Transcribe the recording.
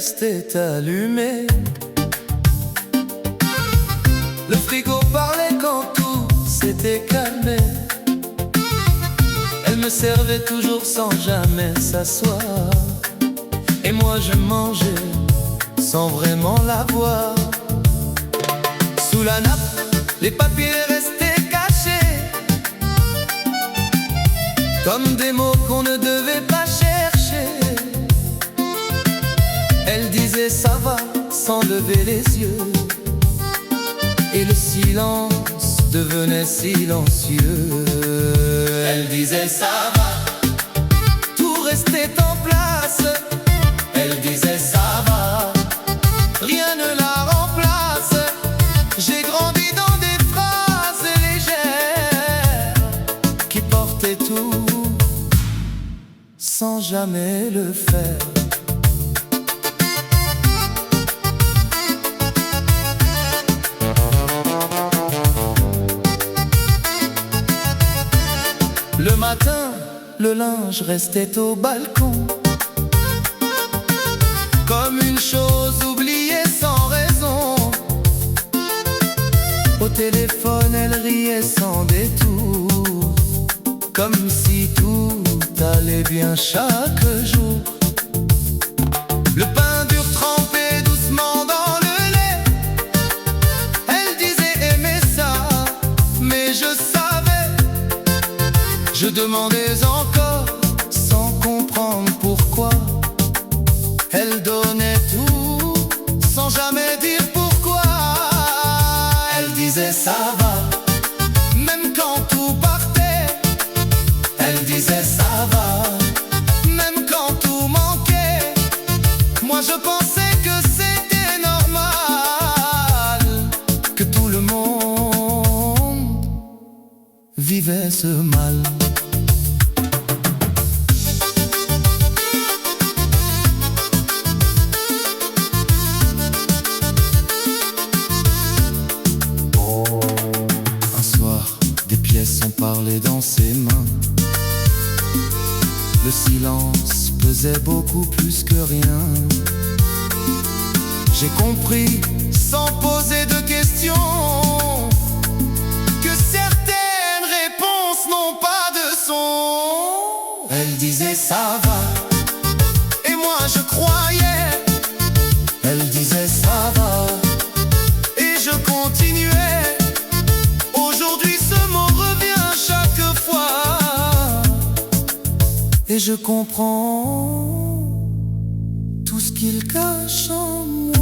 restait allumée. Le frigo parlait quand tout s'était calmé. Elle me servait toujours sans jamais s'asseoir. Et moi je mangeais sans vraiment la voir. Sous la nappe, les papiers restaient cachés, comme des mots qu'on ne devait pas chercher. Elle disait ça va sans lever les yeux, et le silence devenait silencieux. Elle disait ça va, tout restait en place. Elle disait ça va, rien ne la remplace. J'ai grandi dans des phrases légères qui portaient tout sans jamais le faire. Le matin, le linge restait au balcon, comme une chose oubliée sans raison. Au téléphone, elle riait sans détour, comme si tout allait bien chaque jour. Le pain dur trempé doucement dans le lait, elle disait aimer ça, mais je savais. Je demandais encore sans comprendre pourquoi. Elle donnait tout sans jamais dire pourquoi. Elle disait ça va, même quand tout partait. Elle disait ça va, même quand tout manquait. Moi je pensais que c'était normal, que tout le monde vivait ce mal. On parlait dans ses mains. Le silence pesait beaucoup plus que rien. J'ai compris, sans poser de questions, que certaines réponses n'ont pas de son. Elle disait ça va, et moi je croyais. Elle disait ça va, et je continuais. Aujourd'hui ce mot revient chaque fois, et je comprends tout ce qu'il cache en moi.